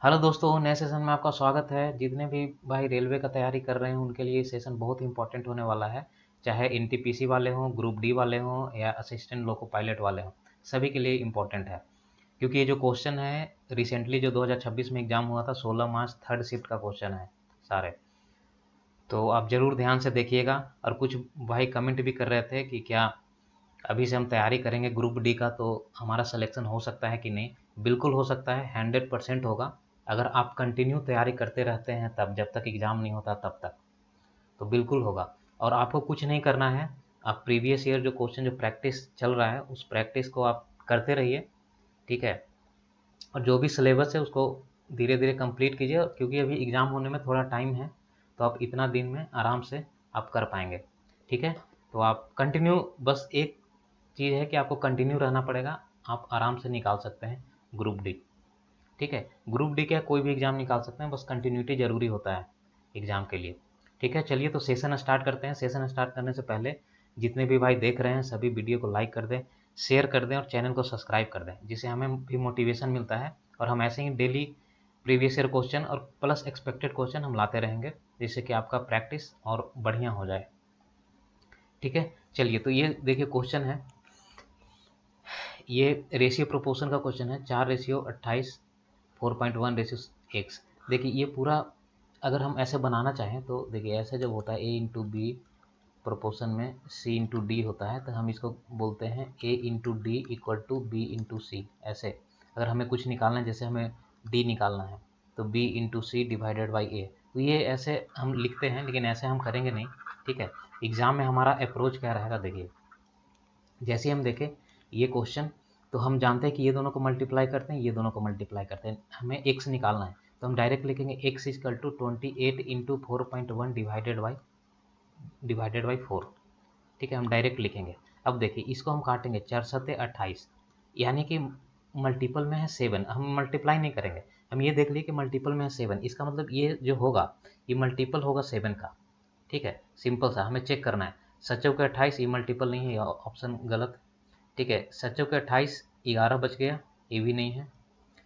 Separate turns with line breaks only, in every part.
Hello दोस्तों, नए session में आपका स्वागत है। जितने भी भाई रेलवे का तैयारी कर रहे हैं उनके लिए ये सेशन बहुत इंपॉर्टेंट होने वाला है। चाहे एनटीपीसी वाले हों, ग्रुप डी वाले हों या असिस्टेंट लोको पायलट वाले हों, सभी के लिए इम्पोर्टेंट है। क्योंकि ये जो क्वेश्चन है रिसेंटली जो 2026 में एग्जाम हुआ था 16 मार्च थर्ड शिफ्ट का क्वेश्चन है सारे। तो आप ज़रूर ध्यान से देखिएगा। और कुछ भाई कमेंट भी कर रहे थे कि क्या अभी से हम तैयारी करेंगे ग्रुप डी का तो हमारा सिलेक्शन हो सकता है कि नहीं। बिल्कुल हो सकता है, 100% होगा। अगर आप कंटिन्यू तैयारी करते रहते हैं तब, जब तक एग्ज़ाम नहीं होता तब तक, तो बिल्कुल होगा। और आपको कुछ नहीं करना है। आप प्रीवियस ईयर जो क्वेश्चन जो प्रैक्टिस चल रहा है उस प्रैक्टिस को आप करते रहिए, ठीक है। और जो भी सिलेबस है उसको धीरे धीरे कंप्लीट कीजिए, क्योंकि अभी एग्ज़ाम होने में थोड़ा टाइम है। तो आप इतना दिन में आराम से आप कर पाएंगे, ठीक है। तो आप कंटिन्यू, बस एक चीज़ है कि आपको कंटिन्यू रहना पड़ेगा। आप आराम से निकाल सकते हैं ग्रुप डी, ठीक है। ग्रुप डी क्या, कोई भी एग्ज़ाम निकाल सकते हैं, बस कंटिन्यूटी ज़रूरी होता है एग्ज़ाम के लिए, ठीक है। चलिए तो सेशन स्टार्ट करते हैं। सेशन स्टार्ट करने से पहले जितने भी भाई देख रहे हैं सभी वीडियो को लाइक कर दें, शेयर कर दें और चैनल को सब्सक्राइब कर दें, जिससे हमें भी मोटिवेशन मिलता है। और हम ऐसे ही डेली प्रीवियस ईयर क्वेश्चन और प्लस एक्सपेक्टेड क्वेश्चन हम लाते रहेंगे, जिससे कि आपका प्रैक्टिस और बढ़िया हो जाए, ठीक है। चलिए तो ये देखिए क्वेश्चन है, ये रेशियो प्रोपोर्शन का क्वेश्चन है। 4:28, 4.1 रेशियो एक्स। देखिए ये पूरा अगर हम ऐसे बनाना चाहें तो देखिए ऐसे जब होता है ए इंटू बी प्रोपोर्शन में सी इंटू डी होता है, तो हम इसको बोलते हैं A into D equal to B into C. ऐसे अगर हमें कुछ निकालना है, जैसे हमें डी निकालना है, तो B into C divided by A. तो ये ऐसे हम लिखते हैं, लेकिन ऐसे हम करेंगे नहीं, ठीक है। एग्ज़ाम में हमारा अप्रोच क्या रहेगा देखिए। जैसे हम देखें ये क्वेश्चन, तो हम जानते हैं कि ये दोनों को मल्टीप्लाई करते हैं, ये दोनों को मल्टीप्लाई करते हैं, हमें एक्स निकालना है। तो हम डायरेक्ट लिखेंगे X is equal to 28 into 4.1 divided by 4, ठीक है। हम डायरेक्ट लिखेंगे। अब देखिए इसको हम काटेंगे, 4×7=28, यानी कि मल्टीपल में है 7। हम मल्टीप्लाई नहीं करेंगे, हम ये देख लिए कि मल्टीपल में है 7, इसका मतलब ये जो होगा ये मल्टीपल होगा 7 का, ठीक है। सिंपल सा हमें चेक करना है। 7×28 ये मल्टीपल नहीं है, ऑप्शन गलत, ठीक है। 7×28 11 बच गया, ये भी नहीं है।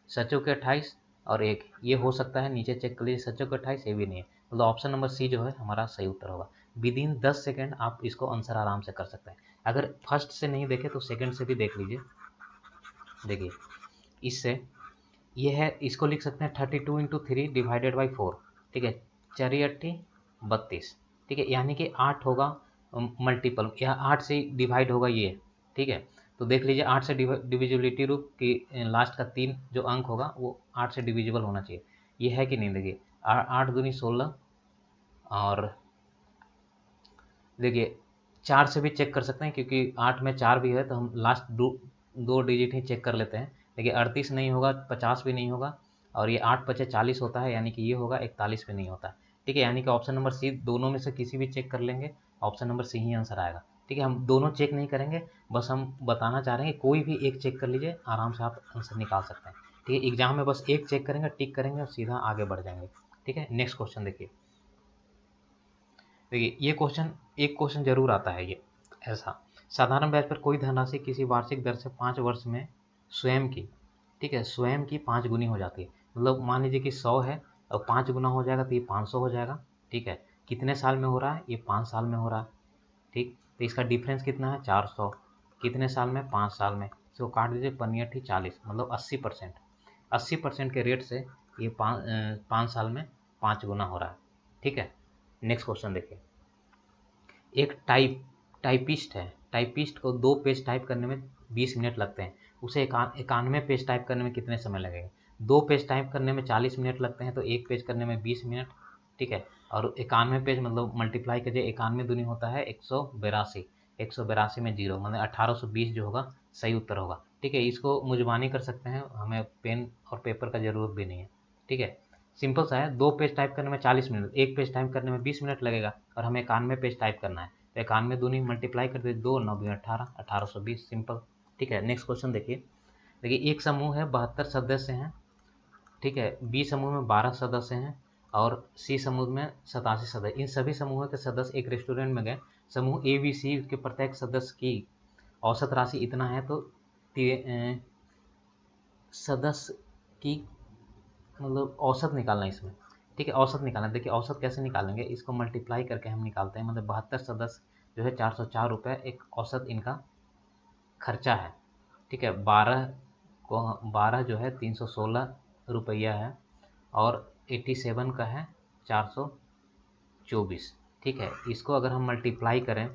7×28 और एक ये हो सकता है, नीचे चेक कर लीजिए, 7×28 ये भी नहीं है, मतलब ऑप्शन नंबर सी जो है हमारा सही उत्तर होगा। विद इन 10 सेकेंड आप इसको आंसर आराम से कर सकते हैं। अगर फर्स्ट से नहीं देखे तो सेकंड से भी देख लीजिए। देखिए इससे ये है, इसको लिख सकते हैं 32×3 डिवाइडेड बाई 4, ठीक है। 4×8=32, ठीक है, यानी कि 8 होगा मल्टीपल, या 8 से डिवाइड होगा ये, ठीक है। तो देख लीजिए 8 से डिविजिबिलिटी रूप की लास्ट का 3 जो अंक होगा वो 8 से डिविजिबल होना चाहिए। ये है कि नहीं, देखिए 8×2=16। और देखिए 4 से भी चेक कर सकते हैं, क्योंकि 8 में 4 भी है, तो हम लास्ट दो डिजिट ही चेक कर लेते हैं। देखिए 38 नहीं होगा, 50 भी नहीं होगा, और ये 8×5=40 होता है, यानी कि ये होगा 41 भी नहीं होता, ठीक है। यानी कि ऑप्शन नंबर सी, दोनों में से किसी भी चेक कर लेंगे, ऑप्शन नंबर सी ही आंसर आएगा, ठीक है। हम दोनों चेक नहीं करेंगे, बस हम बताना चाह रहे हैं कि कोई भी एक चेक कर लीजिए, आराम से आप आंसर निकाल सकते हैं, ठीक है। एग्जाम में बस एक चेक करेंगे, टिक करेंगे और सीधा आगे बढ़ जाएंगे, ठीक है। नेक्स्ट क्वेश्चन देखिए। देखिए ये क्वेश्चन, एक क्वेश्चन जरूर आता है ये ऐसा। साधारण ब्याज पर कोई धनराशि किसी वार्षिक दर से 5 वर्ष में स्वयं की, ठीक है, स्वयं की 5 गुनी हो जाती है। मतलब मान लीजिए कि 100 है और 5 गुना हो जाएगा तो ये 500 हो जाएगा, ठीक है। कितने साल में हो रहा है, ये 5 साल में हो रहा है, ठीक। तो इसका डिफरेंस कितना है, 400। कितने साल में, 5 साल में। इसको काट दीजिए, 5×8=40, मतलब 80%। 80% के रेट से ये 5 साल में 5 गुना हो रहा है, ठीक है। नेक्स्ट क्वेश्चन देखिए। एक टाइपिस्ट है, टाइपिस्ट को 2 पेज टाइप करने में 20 मिनट लगते हैं, उसे 91 पेज टाइप करने में कितने समय लगेगा। 2 पेज टाइप करने में 40 मिनट लगते हैं, तो एक पेज करने में 20 मिनट, ठीक है। और 91 पेज मतलब मल्टीप्लाई कीजिए, 91 दूनी होता है 182, 182 में 0, मतलब 1820 जो होगा सही उत्तर होगा, ठीक है। इसको मुजबानी कर सकते हैं, हमें पेन और पेपर का ज़रूरत भी नहीं है, ठीक है। सिंपल सा है, 2 पेज टाइप करने में 40 मिनट, एक पेज टाइप करने में 20 मिनट लगेगा, और हमें 91 पेज टाइप करना है, तो 91 दूनी मल्टीप्लाई कर दे, 2×9=18, 1820, सिंपल, ठीक है। नेक्स्ट क्वेश्चन देखिए। देखिए एक समूह है, 72 सदस्य हैं, ठीक है। बी समूह में 12 सदस्य हैं और सी समूह में 87 सदस्य। इन सभी समूहों के सदस्य एक रेस्टोरेंट में गए। समूह ए बी सी के प्रत्येक सदस्य की औसत राशि इतना है, तो सदस्य की मतलब औसत निकालना है इसमें, ठीक है। औसत निकालना है, देखिए औसत कैसे निकालेंगे, इसको मल्टीप्लाई करके हम निकालते हैं, मतलब 72 सदस्य जो है 404 रुपये एक औसत इनका खर्चा है, ठीक है। 12 जो है 316 रुपया है, और 87 का है 424, ठीक है। इसको अगर हम मल्टीप्लाई करें,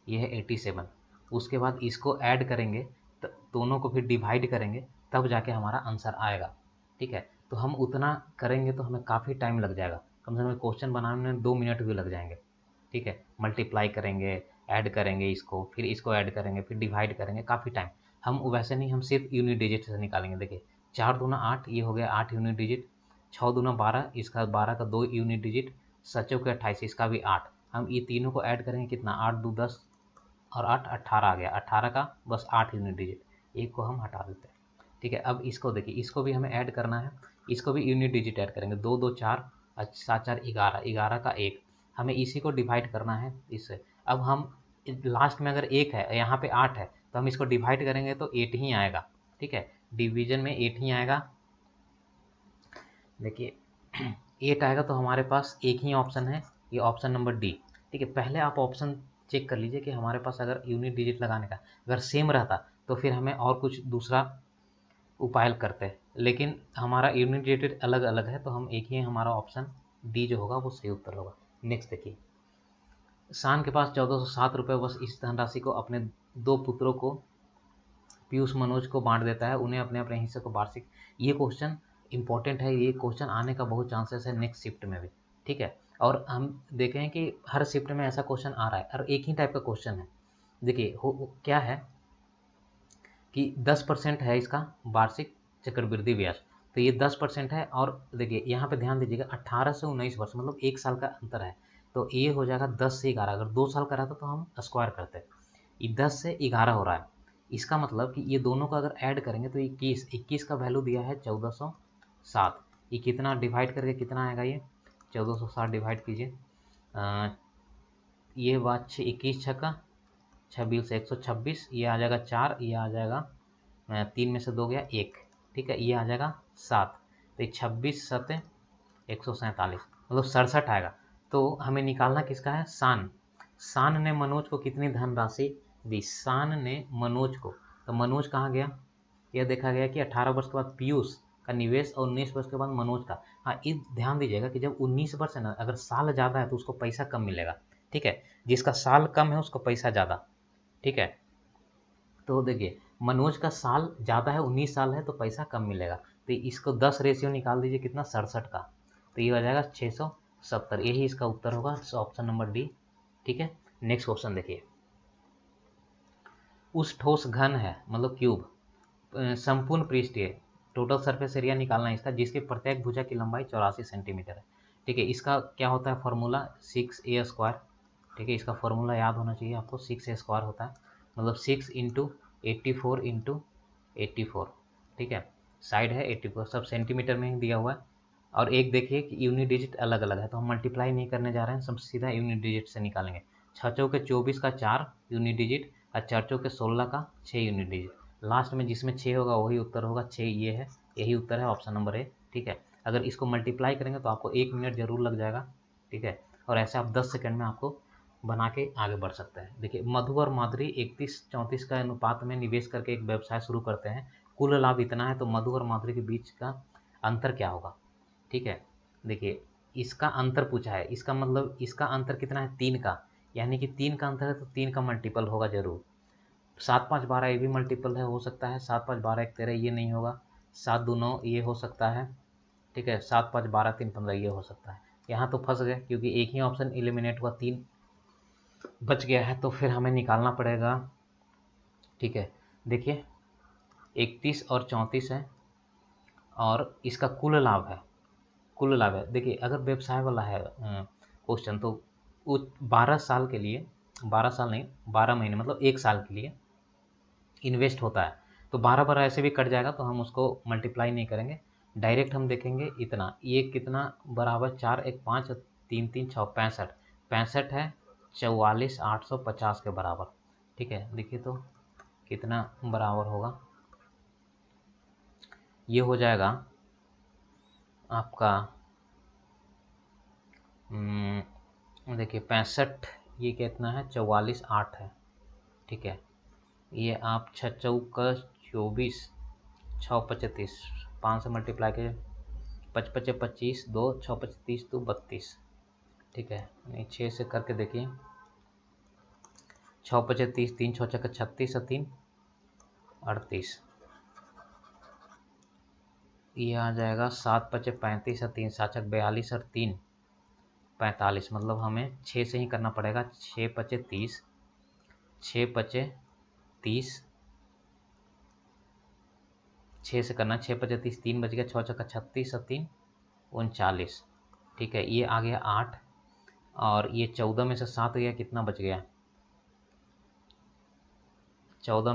ये है 87, उसके बाद इसको ऐड करेंगे, तो दोनों को फिर डिवाइड करेंगे, तब जाके हमारा आंसर आएगा, ठीक है। तो हम उतना करेंगे तो हमें काफ़ी टाइम लग जाएगा, कम से कम क्वेश्चन बनाने में 2 मिनट भी लग जाएंगे, ठीक है। मल्टीप्लाई करेंगे, ऐड करेंगे इसको, फिर इसको ऐड करेंगे, फिर डिवाइड करेंगे, काफ़ी टाइम। हम वैसे नहीं, हम सिर्फ यूनिट डिजिट से निकालेंगे। देखिए 4 दूना 8, ये हो गया 8 यूनिट डिजिट, 6 दूना 12, इसका 12 का 2 यूनिट डिजिट, 7 चौके 28, इसका भी 8। हम ये तीनों को ऐड करेंगे, कितना, 8 2 10 और 8 18 आ गया, 18 का बस 8 यूनिट डिजिट, एक को हम हटा देते हैं, ठीक है। अब इसको देखिए, इसको भी हमें ऐड करना है, इसको भी यूनिट डिजिट ऐड करेंगे, 2 2 4, 7 4 11, 11 का 1, हमें इसी को डिवाइड करना है इससे। अब हम लास्ट में अगर 1 है, यहाँ पे 8 है, तो हम इसको डिवाइड करेंगे तो 8 ही आएगा, ठीक है। डिवीजन में 8 ही आएगा, देखिए 8 आएगा, तो हमारे पास एक ही ऑप्शन है, ये ऑप्शन नंबर डी, ठीक है। पहले आप ऑप्शन चेक कर लीजिए कि हमारे पास अगर यूनिट डिजिट लगाने का अगर सेम रहता तो फिर हमें और कुछ दूसरा उपाय करते हैं, लेकिन हमारा यूनिट डिजिट अलग अलग है, तो हम एक ही, हमारा ऑप्शन डी जो होगा वो सही उत्तर होगा। नेक्स्ट देखिए, शान के पास 1407 रुपये, बस इस धनराशि को अपने 2 पुत्रों को पीयूष मनोज को बांट देता है, उन्हें अपने अपने हिस्से को वार्षिक, ये क्वेश्चन इंपॉर्टेंट है, ये क्वेश्चन आने का बहुत चांसेस है नेक्स्ट शिफ्ट में भी, ठीक है। और हम देखें कि हर शिफ्ट में ऐसा क्वेश्चन आ रहा है, और एक ही टाइप का क्वेश्चन है। देखिए क्या है कि 10% है इसका वार्षिक चक्रवृद्धि ब्याज, तो ये 10% है, और देखिए यहाँ पे ध्यान दीजिएगा 18 से 19 वर्ष, मतलब 1 साल का अंतर है, तो ये हो जाएगा 10 से 11, अगर 2 साल का रहता तो हम स्क्वायर करते, ये 10 से 11 हो रहा है, इसका मतलब कि ये दोनों का अगर ऐड करेंगे तो 21 का वैल्यू दिया है 1407, ये कितना डिवाइड करके कितना आएगा, ये 1407 डिवाइड कीजिए, ये बात 21 छक्का 26 से 126, ये आ जाएगा 4, ये आ जाएगा 3 में से 2 गया 1, ठीक है, ये आ जाएगा 7, तो ये 26 7 147, मतलब 67 आएगा। तो हमें निकालना किसका है, शान। शान ने मनोज को कितनी धनराशि दी, शान ने मनोज को, तो मनोज कहाँ गया, यह देखा गया कि 18 वर्ष के बाद पीयूष का निवेश और 19 वर्ष के बाद मनोज का। हाँ, ये ध्यान दीजिएगा कि जब 19 वर्ष है ना, अगर साल ज़्यादा है तो उसको पैसा कम मिलेगा, ठीक है, जिसका साल कम है उसको पैसा ज़्यादा, ठीक है। तो देखिए मनोज का साल ज़्यादा है, 19 साल है, तो पैसा कम मिलेगा, तो इसको 10 रेशियो निकाल दीजिए, कितना, 67 का, तो ये हो जाएगा 670, यही इसका उत्तर होगा, ऑप्शन नंबर डी, ठीक है। नेक्स्ट क्वेश्चन देखिए, उस ठोस घन है, मतलब क्यूब, संपूर्ण पृष्ठीय, टोटल सरफेस एरिया निकालना है इसका, जिसकी प्रत्येक भुजा की लंबाई 84 सेंटीमीटर है, ठीक है। इसका क्या होता है फॉर्मूला, 6a², ठीक है, इसका फॉर्मूला याद होना चाहिए आपको, 6a² होता है, मतलब 6 इंटू 84 इंटू 84, ठीक है, साइड है 84, सब सेंटीमीटर में ही दिया हुआ है। और एक देखिए कि यूनिट डिजिट अलग अलग है, तो हम मल्टीप्लाई नहीं करने जा रहे हैं, सब सीधा यूनिट डिजिट से निकालेंगे। 6 चौके 24 का 4 यूनिट डिजिट, और 4 चौके 16 का 6 यूनिट डिजिट, लास्ट में जिसमें 6 होगा वही उत्तर होगा, 6 ये है, यही उत्तर है, ऑप्शन नंबर ए, ठीक है। अगर इसको मल्टीप्लाई करेंगे तो आपको 1 मिनट जरूर लग जाएगा, ठीक है, और ऐसे आप 10 सेकंड में आपको बना के आगे बढ़ सकते हैं। देखिए मधु और माधुरी 31-34 का अनुपात में निवेश करके एक व्यवसाय शुरू करते हैं, कुल लाभ इतना है, तो मधु और माधुरी के बीच का अंतर क्या होगा, ठीक है। देखिए इसका अंतर पूछा है, इसका मतलब इसका अंतर कितना है, 3 का, यानी कि 3 का अंतर है, तो 3 का मल्टीपल होगा जरूर। 7 5 12 ये भी मल्टीपल है, हो सकता है, 7 5 12 1 13 ये नहीं होगा, 7 2 9 ये हो सकता है, ठीक है, 7 5 12 3 15 ये हो सकता है। यहाँ तो फंस गए क्योंकि एक ही ऑप्शन एलिमिनेट हुआ, 3 बच गया है, तो फिर हमें निकालना पड़ेगा, ठीक है। देखिए 31 और 34 है, और इसका कुल लाभ है, कुल लाभ है। देखिए अगर व्यवसाय वाला है क्वेश्चन, तो वो 12 साल के लिए, 12 साल नहीं 12 महीने, मतलब 1 साल के लिए इन्वेस्ट होता है, तो 12 ऐसे भी कट जाएगा, तो हम उसको मल्टीप्लाई नहीं करेंगे, डायरेक्ट हम देखेंगे इतना, ये कितना बराबर, 4 1 5 3 3 6 65, 65 है 44,850 के बराबर, ठीक है। देखिए तो कितना बराबर होगा, ये हो जाएगा आपका देखिए 65, ये कितना है 44/8 है, ठीक है। ये आप 6 चौका 24, 6 पचे 30, 5 से मल्टीप्लाई के 5 पचे 25, 2 6 पचे 30 तो 32, ठीक है। नहीं 6 से करके देखिए, 6 पचे 30, 3 6 छक्का 36 और 3 38, ये आ जाएगा 7 पचे 35 और 3 7 छक 42 और 3 45, मतलब हमें 6 से ही करना पड़ेगा। 6 पचे 30, 6 पचे 30, 6 से करना, 6 पचे 30, 3 बच गया, 6 छक्का 36 और 3 39, ठीक है। ये आ गया 8, और ये 14 में से 7 गया, कितना बच गया? 14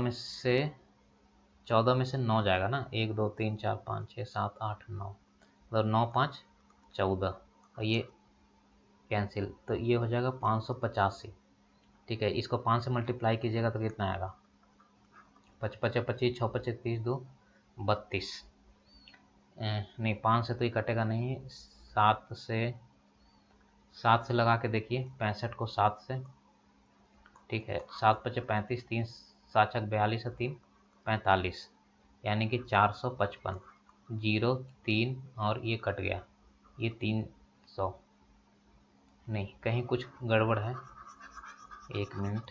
में से 9 जाएगा ना, 1 2 3 4 5 6 7 8 9, मतलब 9 5 14, और ये कैंसिल, तो ये हो जाएगा 585, ठीक है। इसको 5 से मल्टीप्लाई कीजिएगा तो कितना आएगा? 5 पचे 25, 6 पचे 30, 2 32, नहीं 5 से तो ये कटेगा नहीं, 7 से लगा के देखिए 65 को 7 से, ठीक है। 7 पचे 35, 3 7 छक 42 और 3 45, यानी कि 455, 0 3 और ये कट गया, ये 300, नहीं कहीं कुछ गड़बड़ है, 1 मिनट।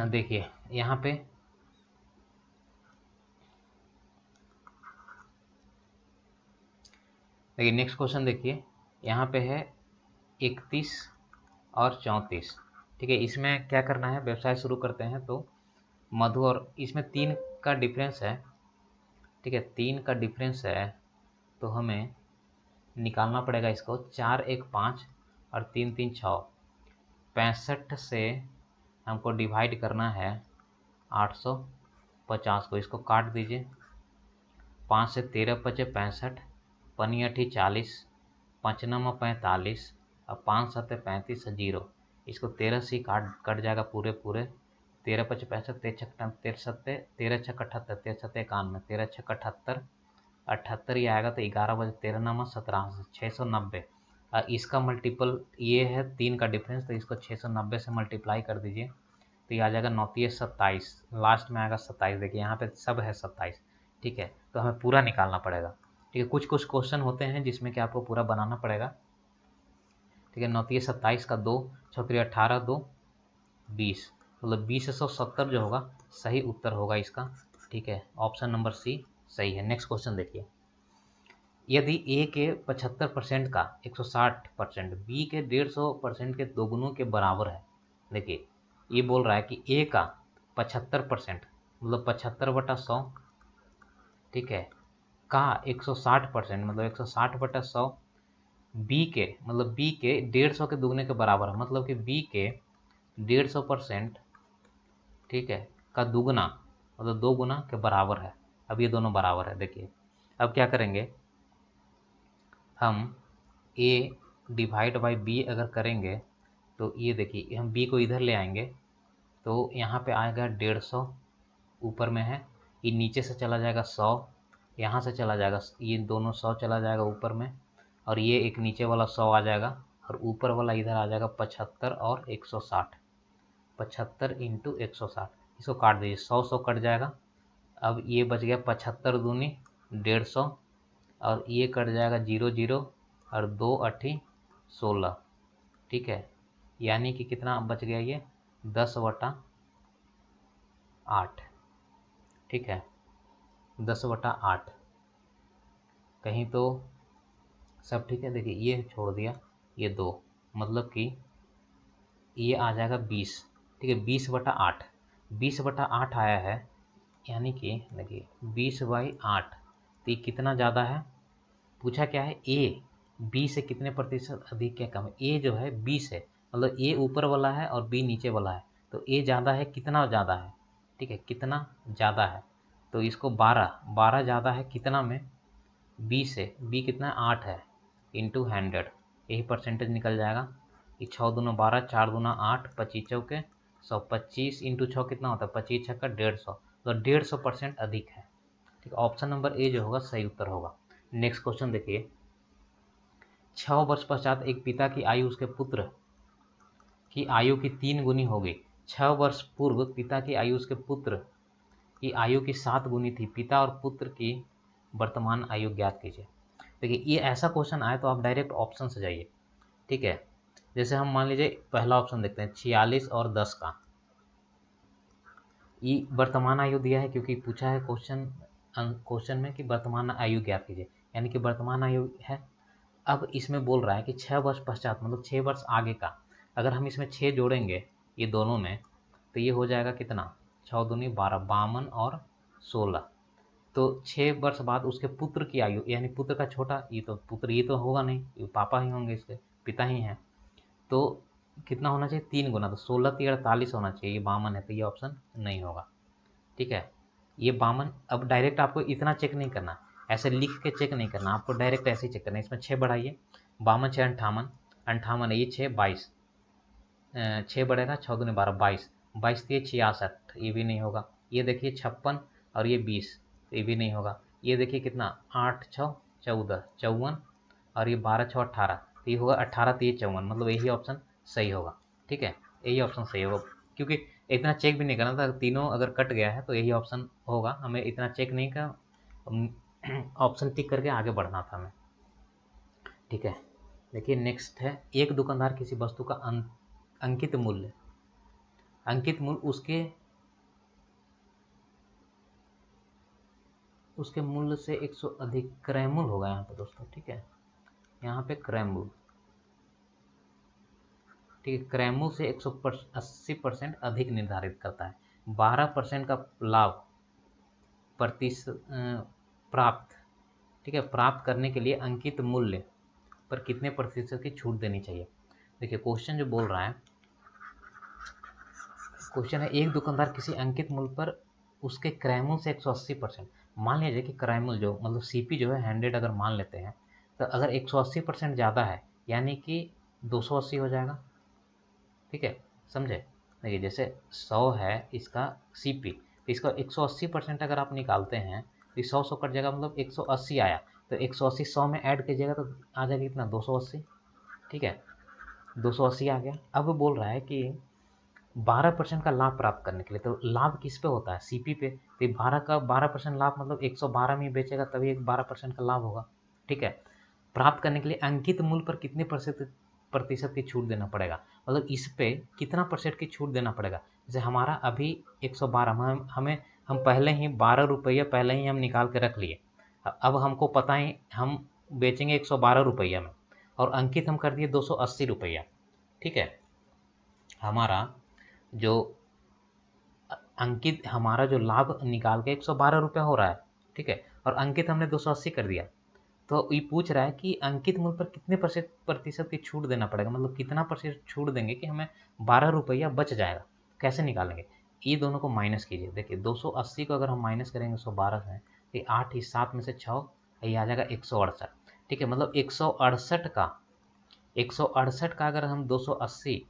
देखिए यहाँ पे देखिए नेक्स्ट क्वेश्चन देखिए, यहाँ पे है 31 और 34, ठीक है। इसमें क्या करना है, व्यवसाय शुरू करते हैं तो मधु, और इसमें 3 का डिफरेंस है, ठीक है। 3 का डिफरेंस है तो हमें निकालना पड़ेगा इसको। 4 1 5 और 3 3 6, 65 से हमको डिवाइड करना है 850 को, इसको काट दीजिए। 5 से 13 पचे 65, पनी 8 40, 5 9 45, और 5 7 35 जीरो, इसको 13 से कट जाएगा पूरे पूरे। 13 पचे 65, 13 छक 78, 13 सत्ते 91, 13 छक 78, 78 ही आएगा, तो 11 बजे 13 नामा 17, 690। इसका मल्टीपल ये है 3 का डिफरेंस, तो इसको 690 से मल्टीप्लाई कर दीजिए, तो ये आ जाएगा 9 27, लास्ट में आएगा 27। देखिए यहाँ पे सब है 27, ठीक है। तो हमें पूरा निकालना पड़ेगा, ठीक है। कुछ कुछ क्वेश्चन होते हैं जिसमें कि आपको पूरा बनाना पड़ेगा, ठीक है। 9 27 का 2 छक्री 18, 2 20, मतलब 2070 जो होगा सही उत्तर होगा इसका, ठीक है। ऑप्शन नंबर सी सही है। नेक्स्ट क्वेश्चन देखिए, यदि ए के 75% का 160%, बी के 150% के दोगुनों के बराबर है, देखिए ये बोल रहा है कि ए का 75%, मतलब 75/100, ठीक है, का 160%, मतलब 160/100, बी के मतलब बी के 150 के दुगने के बराबर है, मतलब कि बी के 150%, ठीक है, का दुगना, मतलब 2 गुना के बराबर है। अब ये दोनों बराबर है, देखिए अब क्या करेंगे हम, ए डिवाइड बाई बी अगर करेंगे तो ये देखिए हम बी को इधर ले आएंगे, तो यहाँ पे आएगा 150, ऊपर में है, ये नीचे से चला जाएगा 100, यहाँ से चला जाएगा, ये दोनों 100 चला जाएगा ऊपर में, और ये एक नीचे वाला 100 आ जाएगा, और ऊपर वाला इधर आ जाएगा 75 और 160, 75 इंटू 160, इसको काट दीजिए, 100 कट जाएगा। अब ये बच गया 75 दूनी 150, और ये कट जाएगा 0 0, और 2 8 16, ठीक है। यानी कि कितना बच गया, ये 10/8, ठीक है, 10/8। कहीं तो सब ठीक है, देखिए ये छोड़ दिया, ये 2, मतलब कि ये आ जाएगा 20, ठीक है। 20/8, 20/8 आया है, यानी कि देखिए 20/8, तो ये कितना ज़्यादा है, पूछा क्या है, ए बी से कितने प्रतिशत अधिक या कम है। ए जो है 20 है, मतलब ए ऊपर वाला है और बी नीचे वाला है, तो ए ज़्यादा है, कितना ज़्यादा है, ठीक है, कितना ज़्यादा है, तो इसको 12 ज़्यादा है कितना में, बी से, बी कितना है 8 है, इंटू 100, यही परसेंटेज निकल जाएगा। ये 6 दूना 12, 4 दूना 8, 25 चौके 125 इंटू 6 कितना होता है, 25 छक्का 150, तो 150% अधिक है। ठीक है, ऑप्शन नंबर ए जो होगा सही उत्तर होगा। नेक्स्ट क्वेश्चन देखिए, 6 वर्ष पश्चात एक पिता की आयु उसके पुत्र की आयु की 3 गुनी हो गई। 6 वर्ष पूर्व पिता की आयु उसके पुत्र की आयु की 7 गुनी थी। पिता और पुत्र की वर्तमान आयु ज्ञात कीजिए। देखिए, ये ऐसा क्वेश्चन आए तो आप डायरेक्ट ऑप्शन से जाइए। ठीक है, जैसे हम मान लीजिए पहला ऑप्शन देखते हैं, 46 और 10 का। ये वर्तमान आयु दिया है क्योंकि पूछा है क्वेश्चन में कि वर्तमान आयु ज्ञात कीजिए, यानी कि वर्तमान आयु है। अब इसमें बोल रहा है कि 6 वर्ष पश्चात, मतलब 6 वर्ष आगे का। अगर हम इसमें 6 जोड़ेंगे ये दोनों में, तो ये हो जाएगा कितना, 6 दूनी 12, 52 और 16। तो 6 वर्ष बाद उसके पुत्र की आयु, यानी पुत्र का छोटा, ये तो पुत्र ये तो होगा नहीं, ये पापा ही होंगे, इसके पिता ही हैं, तो कितना होना चाहिए, 3 गुना, तो 16 × 48 होना चाहिए। ये 52 है, तो ये ऑप्शन नहीं होगा। ठीक है, ये 52। अब डायरेक्ट आपको इतना चेक नहीं करना, ऐसे लिख के चेक नहीं करना, आपको डायरेक्ट ऐसे ही चेक करना है। इसमें 6 बढ़ाइए, 52 6 58, 58 है, ये 6 22, 6 बढ़ेगा, 6 दूनी 12, 22, 22 दिए 66, ये भी नहीं होगा। ये देखिए 56 और ये 20, तो ये भी नहीं होगा। ये देखिए कितना, 8 6 14, 54 और ये 12 6 18, तो ये होगा 18 3 54, मतलब यही ऑप्शन सही होगा। ठीक है, यही ऑप्शन सही होगा, क्योंकि इतना चेक भी नहीं करना था, तीनों अगर कट गया है तो यही ऑप्शन होगा। हमें इतना चेक नहीं कर, ऑप्शन टिक करके आगे बढ़ना था हमें। ठीक है, देखिए नेक्स्ट है, एक दुकानदार किसी वस्तु का अंकित मूल्य उसके मूल्य से 100 अधिक, क्रय मूल्य होगा यहाँ पे दोस्तों। ठीक है, यहाँ पे क्रय मूल्य, ठीक है, क्रय मूल्य से 180% अधिक निर्धारित करता है। 12% का लाभ प्रतिशत प्राप्त, ठीक है, प्राप्त करने के लिए अंकित मूल्य पर कितने प्रतिशत की छूट देनी चाहिए। देखिए क्वेश्चन जो बोल रहा है, क्वेश्चन है, एक दुकानदार किसी अंकित मूल्य पर उसके क्रय मूल्य से 180%, मान लीजिए कि क्रय मूल्य जो मतलब सीपी जो है 100 अगर मान लेते हैं, तो अगर 180% ज़्यादा है यानी कि 280 हो जाएगा। ठीक है, समझे। देखिए जैसे 100 है इसका सीपी, तो इसका 180% अगर आप निकालते हैं तो 100 कट जाएगा, मतलब 180 आया, तो 180 100 में ऐड कीजिएगा तो आ जाएगा कितना, 280। ठीक है, 280 आ गया। अब बोल रहा है कि 12% का लाभ प्राप्त करने के लिए, तो लाभ किस पे होता है, सीपी पे, तो 12% लाभ मतलब 112 में बेचेगा तभी एक 12% का लाभ होगा। ठीक है, प्राप्त करने के लिए अंकित मूल्य पर कितने प्रतिशत की छूट देना पड़ेगा, मतलब इस पे कितना % की छूट देना पड़ेगा। जैसे हमारा अभी 112, हम पहले ही 12 रुपया पहले ही हम निकाल के रख लिए। अब हमको पता है हम बेचेंगे 112 रुपया में, और अंकित हम कर दिए 280 रुपया। ठीक है, हमारा जो हमारा जो लाभ निकाल के 112 रुपया हो रहा है। ठीक है, और अंकित हमने 280 कर दिया, तो ये पूछ रहा है कि अंकित मूल्य पर कितने प्रतिशत की छूट देना पड़ेगा, मतलब कितना % छूट देंगे कि हमें 12 रुपया बच जाएगा। कैसे निकालेंगे, ये दोनों को माइनस कीजिए। देखिए 280 को अगर हम माइनस करेंगे 112 से, तो 8 इस 7 में से 6, ये आ जाएगा 168। ठीक है, मतलब 168 का अगर हम 280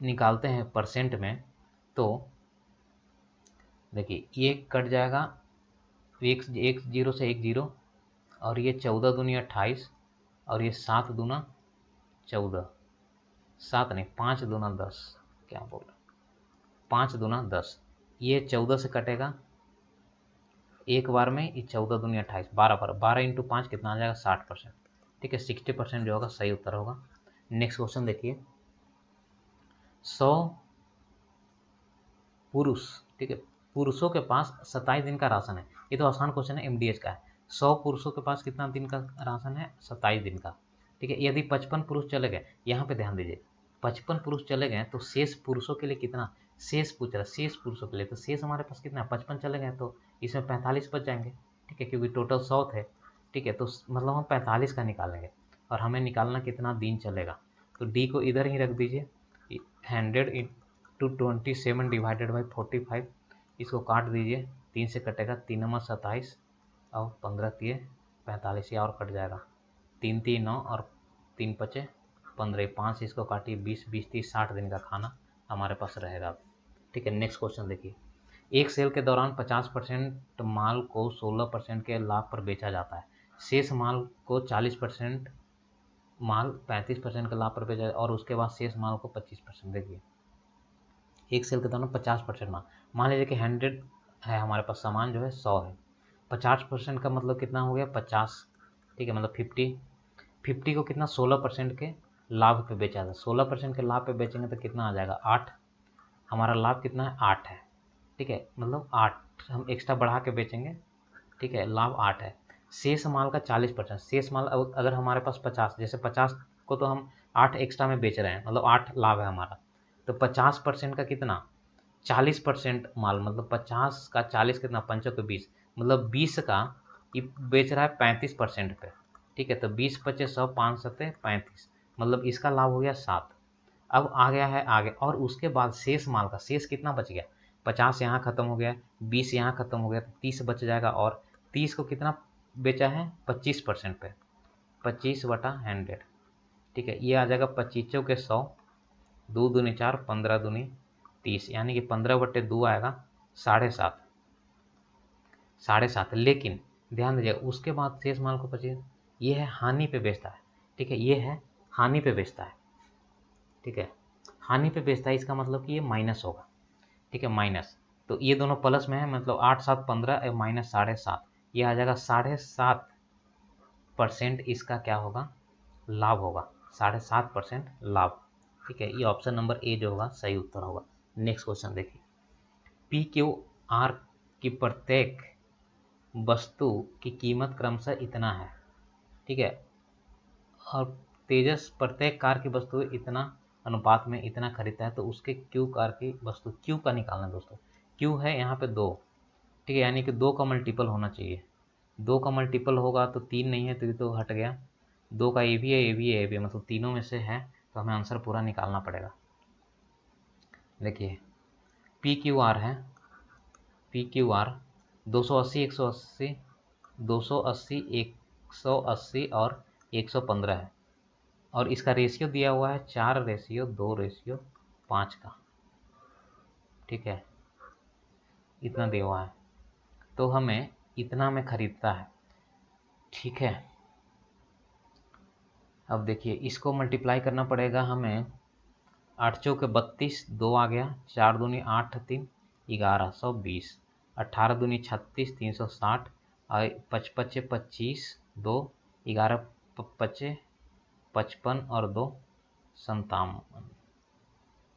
निकालते हैं % में, तो देखिए ये कट जाएगा, एक जीरो से एक जीरो, और ये 14 दूनी 28, और ये 7 दूना 14, 7 नहीं 5 दूना 10, क्या बोल रहे, 5 दूना 10, ये 14 से कटेगा एक बार में, ये 14 दूनी 28, 12 इंटू 5 कितना आ जाएगा, 60%। ठीक है, 60% जो होगा सही उत्तर होगा। नेक्स्ट क्वेश्चन देखिए, 100 पुरुष, ठीक है, पुरुषों के पास 27 दिन का राशन है। ये तो आसान क्वेश्चन है, एमडीएच का है। 100 पुरुषों के पास कितना दिन का राशन है, 27 दिन का। ठीक है, यदि 55 पुरुष चले गए, यहाँ पे ध्यान दीजिए, 55 पुरुष चले गए तो शेष पुरुषों के लिए कितना, शेष पूछ रहा है, शेष पुरुषों के लिए, तो शेष हमारे पास कितना, 55 चले गए तो इसमें 45 बच जाएंगे। ठीक है, क्योंकि टोटल 100 थे। ठीक है, तो मतलब हम 45 का निकालेंगे, और हमें निकालना कितना दिन चलेगा, तो डी को इधर ही रख दीजिए, 100 × 27 डिवाइडेड बाई 45, इसको काट दीजिए, 3 से कटेगा, 3 नंबर 27 और 15 तिये 45, या और कट जाएगा, 3 3 9 और 3 5 15, 5 इसको काटिए, 20 20 30 60 दिन का खाना हमारे पास रहेगा। ठीक है, नेक्स्ट क्वेश्चन देखिए, एक सेल के दौरान 50% माल को 16% के लाभ पर बेचा जाता है, शेष माल को 40% माल 35% के लाभ पर बेचा और उसके बाद शेष माल को 25%। देखिए एक सेल के दौरान 50% माल, मान लीजिए कि 100 है हमारे पास, सामान जो है 100 है, 50% का मतलब कितना हो गया 50, ठीक है, मतलब 50 को कितना 16% के लाभ पे बेचा था, 16% के लाभ पे बेचेंगे तो कितना आ जाएगा 8, हमारा लाभ कितना है 8 है। ठीक है, मतलब 8 हम एक्स्ट्रा बढ़ा के बेचेंगे। ठीक है, लाभ 8 है। शेष माल का 40%, शेष माल अगर हमारे पास 50, जैसे 50 को तो हम 8 एक्स्ट्रा में बेच रहे हैं, मतलब 8 लाभ है हमारा, तो 50% का कितना 40% माल, मतलब 50 का 40 कितना 5 को 20, मतलब 20 का ये बेच रहा है 35% पे। ठीक है, तो 20 पचे 100, 5 सत्ते 35, मतलब इसका लाभ हो गया 7। अब आ गया है आगे, और उसके बाद शेष माल का शेष कितना बच गया, 50 यहाँ खत्म हो गया, 20 यहाँ खत्म हो गया, तो 30 बच जाएगा, और 30 को कितना बेचा है 25% पे, 25/100। ठीक है, ये आ जाएगा 25 के 100, 2 दूनी 4, 15 दूनी 30, यानी कि 15/2 आएगा 7.5, 7.5। लेकिन ध्यान दीजिए उसके बाद शेष माल को 25, ये है हानि पे बेचता है। ठीक है, ये है हानि पे बेचता है। ठीक है, हानि पे बेचता है, इसका मतलब कि ये माइनस होगा। ठीक है, माइनस, तो ये दोनों प्लस में है, मतलब 8 7 15 माइनस 7.5, ये आ जाएगा 7.5% इसका क्या होगा लाभ होगा, 7.5% लाभ। ठीक है, ये ऑप्शन नंबर ए जो होगा सही उत्तर होगा। नेक्स्ट क्वेश्चन देखिए, पी क्यू आर की प्रत्येक वस्तु की कीमत क्रमशः इतना है। ठीक है, और तेजस प्रत्येक कार की वस्तु इतना अनुपात में इतना खरीदता है, तो उसके क्यू कार की वस्तु, क्यू का निकालना है दोस्तों। क्यू है यहाँ पे 2, ठीक है, यानी कि 2 का मल्टीपल होना चाहिए, 2 का मल्टीपल होगा तो 3 नहीं है, तो ये तो हट गया, 2 का ए भी है, ए भी है, ए भी है, मतलब तीनों में से है, तो हमें आंसर पूरा निकालना पड़ेगा। देखिए पी क्यू आर है, पी क्यू आर 280 180 280 180 और 115 है, और इसका रेशियो दिया हुआ है 4:2:5 का। ठीक है, इतना दिया हुआ है, तो हमें इतना में खरीदता है। ठीक है, अब देखिए इसको मल्टीप्लाई करना पड़ेगा हमें, 8 चौके 32, 2 आ गया, 4 दूनी 8 3 1120, 18 दूनी 36 360, और 5 पचे 25, 2 11 पचे 55 और 2 57।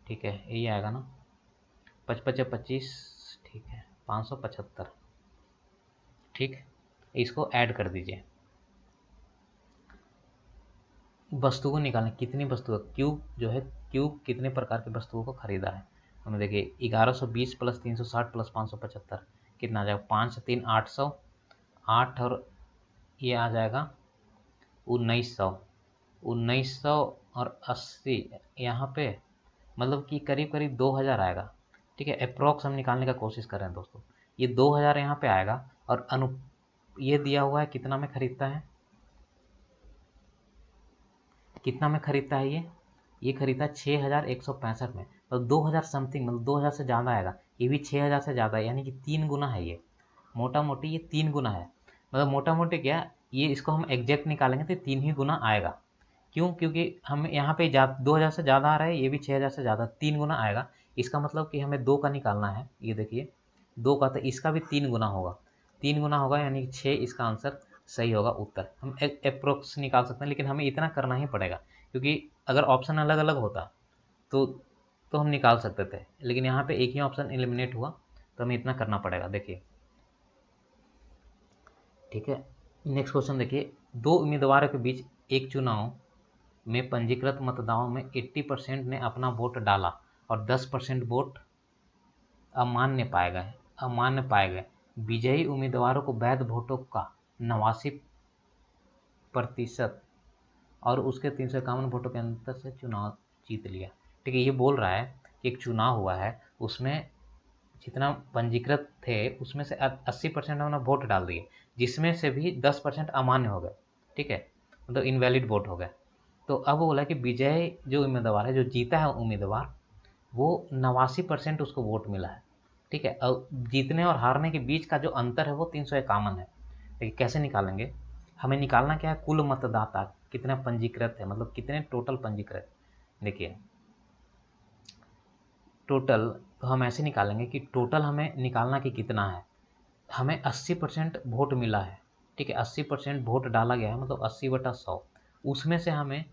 ठीक है, यही आएगा ना, 5 पचे 25, ठीक है 575। ठीक, इसको ऐड कर दीजिए, वस्तु को निकालें, कितनी वस्तु, क्यूब जो है, क्यूब कितने प्रकार की वस्तुओं को खरीदा है। हमें देखिए 1120 प्लस 360 प्लस 575 कितना आ जाएगा, 5 3 800, 8 और ये आ जाएगा 1900, 1900 और 80 यहाँ पे, मतलब कि करीब करीब 2000 आएगा। ठीक है, अप्रोक्स हम निकालने का कोशिश कर रहे हैं दोस्तों, ये 2000 यहाँ पे आएगा, और ये दिया हुआ है कितना में खरीदता है, कितना में खरीदता है ये खरीदा 6165 में, तो 2000 समथिंग, मतलब 2000 से ज़्यादा आएगा, ये भी 6000 से ज़्यादा है, यानी कि 3 गुना है ये, मोटा मोटी ये 3 गुना है, मतलब मोटा मोटी क्या, ये इसको हम एग्जैक्ट निकालेंगे तो 3 ही गुना आएगा। क्यों, क्योंकि हम यहाँ पे 2000 से ज़्यादा आ रहा है, ये भी 6000 से ज़्यादा, 3 गुना आएगा। इसका मतलब कि हमें 2 का निकालना है, ये देखिए 2 का, तो इसका भी 3 गुना होगा, 3 गुना होगा, यानी कि 6 इसका आंसर सही होगा उत्तर। हम अप्रोक्स निकाल सकते हैं, लेकिन हमें इतना करना ही पड़ेगा, क्योंकि अगर ऑप्शन अलग अलग होता तो हम निकाल सकते थे, लेकिन यहाँ पे एक ही ऑप्शन एलिमिनेट हुआ, तो हमें इतना करना पड़ेगा। देखिए ठीक है, नेक्स्ट क्वेश्चन देखिए, 2 उम्मीदवारों के बीच एक चुनाव में पंजीकृत मतदाताओं में 80% ने अपना वोट डाला और 10% वोट अमान्य पाए गए। विजयी उम्मीदवारों को वैध वोटों का 89% और उसके 351 वोटों के अंतर से चुनाव जीत लिया। ठीक है, ये बोल रहा है कि एक चुनाव हुआ है, उसमें जितना पंजीकृत थे उसमें से 80% उन्होंने वोट डाल दिए, जिसमें से भी 10% अमान्य हो गए। ठीक है, मतलब इनवैलिड वोट हो गए। तो अब बोला कि विजय जो उम्मीदवार है, जो जीता है उम्मीदवार, वो 89% उसको वोट मिला है। ठीक है, और जीतने और हारने के बीच का जो अंतर है वो 351 है। देखिए कैसे निकालेंगे, हमें निकालना क्या है, कुल मतदाता कितना पंजीकृत है, मतलब कितने टोटल पंजीकृत। देखिए टोटल तो हम ऐसे निकालेंगे कि टोटल हमें निकालना कि कितना है। हमें 80% वोट मिला है। ठीक है, 80% वोट डाला गया है, मतलब 80/100। उसमें से हमें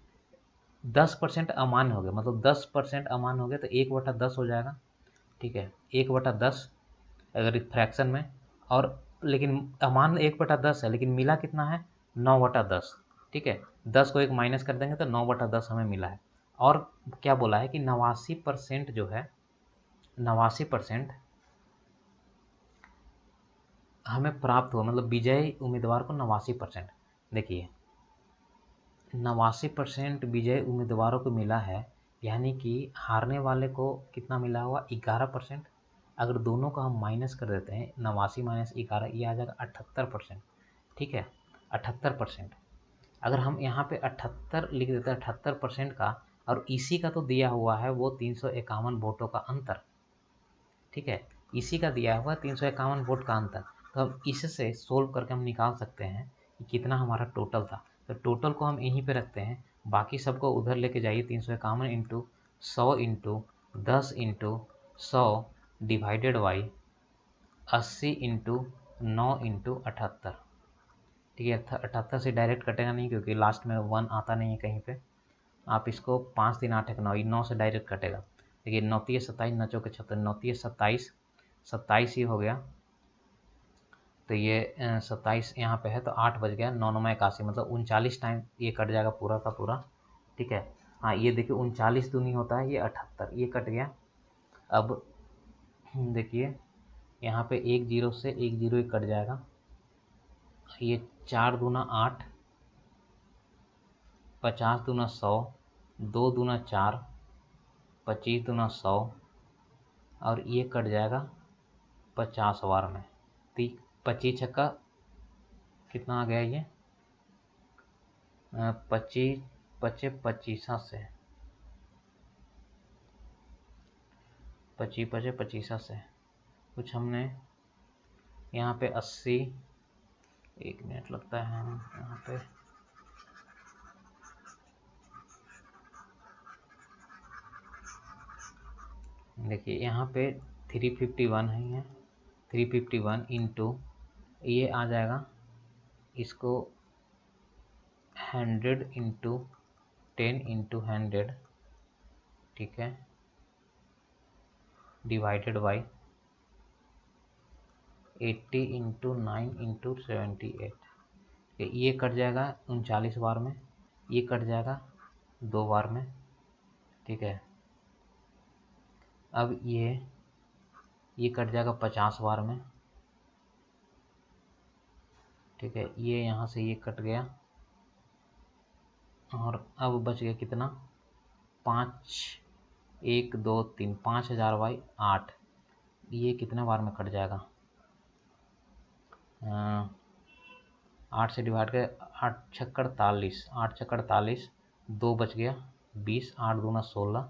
10% अमान्य हो गए, मतलब 10% अमान्य हो गए तो 1/10 हो जाएगा। ठीक है, 1/10 अगर फ्रैक्शन में, और लेकिन अमान्य 1/10 है, लेकिन मिला कितना है, 9/10। ठीक है, 10 को एक माइनस कर देंगे तो 9/10 हमें मिला है। और क्या बोला है कि 89% जो है, 89% हमें प्राप्त हुआ, मतलब विजयी उम्मीदवार को 89%। देखिए 89% विजयी उम्मीदवारों को मिला है, यानी कि हारने वाले को कितना मिला हुआ, 11%। अगर दोनों का हम माइनस कर देते हैं, 89 माइनस 11, ये आ जाएगा 78%। ठीक है, 78%। अगर हम यहाँ पे 78 लिख देते हैं, 78% का, और इसी का तो दिया हुआ है वो 351 वोटों का अंतर। ठीक है, इसी का दिया हुआ 351 वोट का अंतर। तो हम इससे सोल्व करके हम निकाल सकते हैं कि कितना हमारा टोटल था। तो टोटल को हम यहीं पे रखते हैं, बाकी सबको उधर लेके जाइए। 351 into 100 into 10 into 100 divided by 80 into 9 into 78। ठीक है, 78 से डायरेक्ट कटेगा नहीं क्योंकि लास्ट में 1 आता नहीं है कहीं पे। आप इसको 5 3 8 1 9, 9 से डायरेक्ट कटेगा। देखिए 9 3 27, 9 4 76, 9 3 27, 27 ही हो गया। तो ये 27 यहाँ पे है तो 8 बज गया, 9 9 81, मतलब 39 टाइम ये कट जाएगा पूरा का पूरा। ठीक है, हाँ ये देखिए 39 दूनी होता है, ये 78, ये कट गया। अब देखिए यहाँ पे 1 0 से 1 0 ही कट जाएगा। ये 4 दूना 8, 50 दूना 100, 2 दूना 4, 25 दूना 100, और ये कट जाएगा 50 बार में। तो 25 छक्का कितना आ गया ये, 25 25 25 से, 25 25 25 से कुछ हमने यहाँ पे 80, 1 मिनट लगता है हम यहाँ पे, देखिए यहाँ पे 351 है, ये 351 इंटू ये आ जाएगा, इसको 100 इंटू 10 इंटू 100, ठीक है, डिवाइडेड बाई 80 इंटू 9 इंटू 78। ये कट जाएगा 39 बार में, ये कट जाएगा 2 बार में। ठीक है, अब ये कट जाएगा 50 बार में। ठीक है, ये यहाँ से ये कट गया, और अब बच गया कितना, 5 1 2 3, 5000/8। ये कितने बार में कट जाएगा, 8 से डिवाइड कर, 8 छक्कड़ 48, 8 छक्कड़ 48, 2 बच गया 20, 8 दूना 16,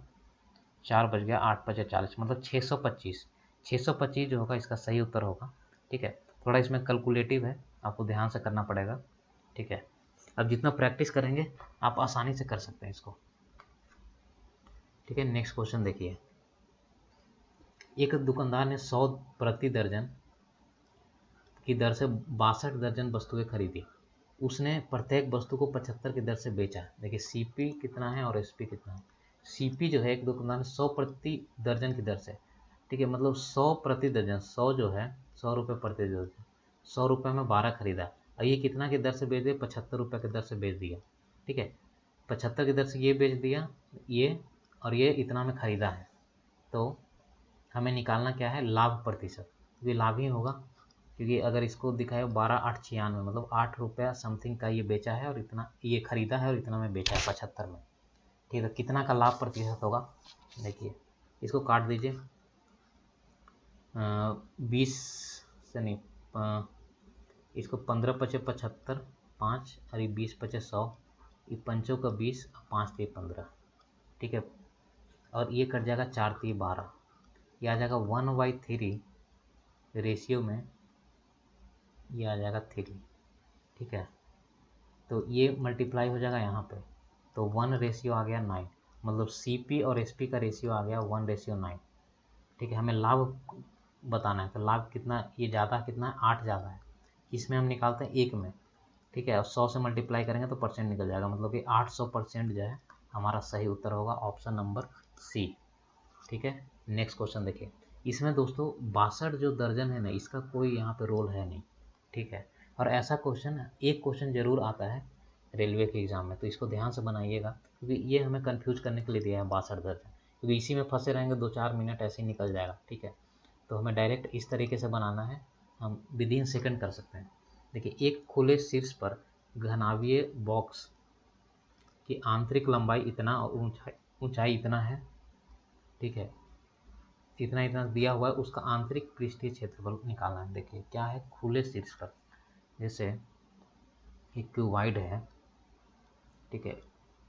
4 बच गया, 8 5 40, मतलब 625। 625 जो होगा इसका सही उत्तर होगा। ठीक है, थोड़ा इसमें कैलकुलेटिव है, आपको ध्यान से करना पड़ेगा। ठीक है, अब जितना प्रैक्टिस करेंगे आप आसानी से कर सकते हैं इसको। ठीक है, नेक्स्ट क्वेश्चन देखिए, एक दुकानदार ने 100 प्रति दर्जन की दर से 62 दर्जन वस्तुएं खरीदी। उसने प्रत्येक वस्तु को 75 की दर से बेचा। देखिए सीपी कितना है और एसपी कितना है। सीपी जो है, एक दुकानदार ने 100 प्रति दर्जन की दर से, ठीक है, मतलब 100 प्रति दर्जन, 100 जो है 100 रुपये प्रति दर्जन, 100 रुपये में 12 खरीदा, और ये कितना की दर से बेच दिया, 75 रुपये की दर से बेच दिया। ठीक है, 75 की दर से ये बेच दिया ये, और ये इतना में खरीदा है। तो हमें निकालना क्या है, लाभ प्रतिशत, ये लाभ ही होगा, क्योंकि अगर इसको दिखाए 12 8 96, मतलब 8 रुपया समथिंग का ये बेचा है, और इतना ये खरीदा है और इतना में बेचा है 75 में। ठीक है, कितना का लाभ प्रतिशत होगा, देखिए इसको काट दीजिए, 20 से नहीं, इसको 15 पचे 75, 5 और ये 20 पचे 100, ये पंचों का 20, 5 के 15। ठीक है, और ये कट जाएगा 4 3 12, ये आ जाएगा 1/3 रेशियो में, ये आ जाएगा 3, ठीक है। तो ये मल्टीप्लाई हो जाएगा यहाँ पे, तो 1 रेशियो आ गया 9, मतलब CP और SP का रेशियो आ गया 1:9, ठीक है। हमें लाभ बताना है, तो लाभ कितना, ये ज़्यादा कितना है, 8 ज़्यादा है, इसमें हम निकालते हैं 1 में, ठीक है। और 100 से मल्टीप्लाई करेंगे तो परसेंट निकल जाएगा, मतलब कि 800% जो है हमारा सही उत्तर होगा ऑप्शन नंबर C, ठीक है। नेक्स्ट क्वेश्चन देखिए, इसमें दोस्तों 62 जो दर्जन है ना, इसका कोई यहाँ पे रोल है नहीं, ठीक है। और ऐसा क्वेश्चन, एक क्वेश्चन जरूर आता है रेलवे के एग्जाम में, तो इसको ध्यान से बनाइएगा, क्योंकि ये हमें कंफ्यूज करने के लिए दिया है 62 दर्जन, क्योंकि इसी में फंसे रहेंगे 2-4 मिनट ऐसे ही निकल जाएगा, ठीक है। तो हमें डायरेक्ट इस तरीके से बनाना है, हम विदिन सेकंड कर सकते हैं। देखिए, एक खुले शीर्ष पर घनावीय बॉक्स की आंतरिक लंबाई इतना और ऊंचाई इतना है, ठीक है, इतना इतना दिया हुआ है, उसका आंतरिक पृष्ठीय क्षेत्रफल निकालना है। देखिए क्या है, खुले शीर्ष पर, जैसे एक क्यूबाइड है, ठीक है,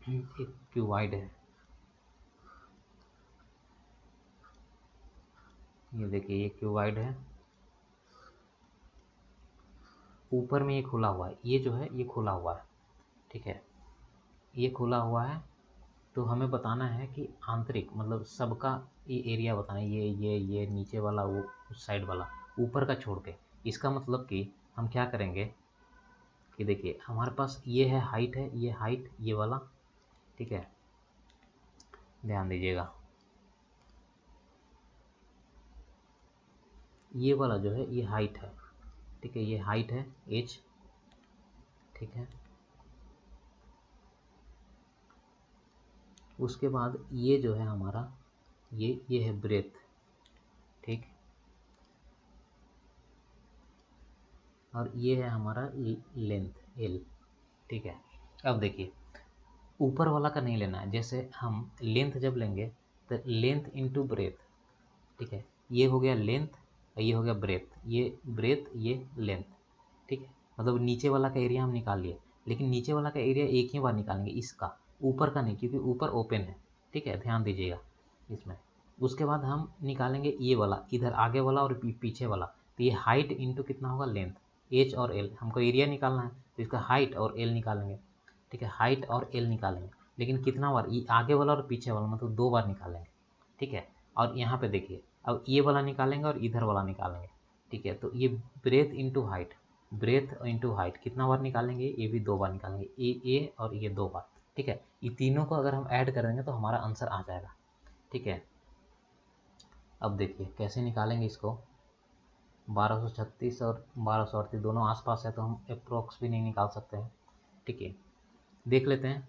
एक क्यूबाइड है, ये देखिए ये क्यूबाइड है, ऊपर में ये खुला हुआ है, ये जो है ये खुला हुआ है, ठीक है, ये खुला हुआ है। तो हमें बताना है कि आंतरिक मतलब सबका ये एरिया बताना है, ये नीचे वाला, वो उस साइड वाला, ऊपर का छोड़ के। इसका मतलब कि हम क्या करेंगे कि देखिए हमारे पास ये है हाइट, है ये हाइट, ये वाला, ठीक है, ध्यान दीजिएगा, ये वाला जो है ये हाइट है, ठीक है, ये हाइट है h, ठीक है। उसके बाद ये जो है हमारा ये है ब्रेथ, ठीक, और ये है हमारा लेंथ l, ठीक है। अब देखिए ऊपर वाला का नहीं लेना है, जैसे हम लेंथ जब लेंगे तो लेंथ इंटू ब्रेथ, ठीक है, ये हो गया लेंथ और ये हो गया ब्रेथ, ये ब्रेथ ये लेंथ, ठीक है। मतलब नीचे वाला का एरिया हम निकाल लिए, लेकिन नीचे वाला का एरिया एक ही बार निकालेंगे, इसका, ऊपर का नहीं, क्योंकि ऊपर ओपन है, ठीक है, ध्यान दीजिएगा इसमें। उसके बाद हम निकालेंगे ये वाला, इधर आगे वाला और पीछे वाला, तो ये हाइट इंटू कितना होगा लेंथ, h और l, हमको एरिया निकालना है तो इसका हाइट और l निकालेंगे, ठीक है, हाइट और l निकालेंगे, लेकिन कितना बार, ये आगे वाला और पीछे वाला, मतलब 2 बार निकालेंगे, ठीक है। और यहाँ पे देखिए अब ये वाला निकालेंगे और इधर वाला निकालेंगे, ठीक है। तो ये breath into height, breath into height कितना बार निकालेंगे, ये भी 2 बार निकालेंगे, ये और ये 2 बार, ठीक है। ये तीनों को अगर हम ऐड कर देंगे तो हमारा आंसर आ जाएगा, ठीक है। अब देखिए कैसे निकालेंगे इसको, 1236 और 1238 दोनों आसपास है, तो हम अप्रोक्स भी नहीं निकाल सकते हैं, ठीक है। देख लेते हैं,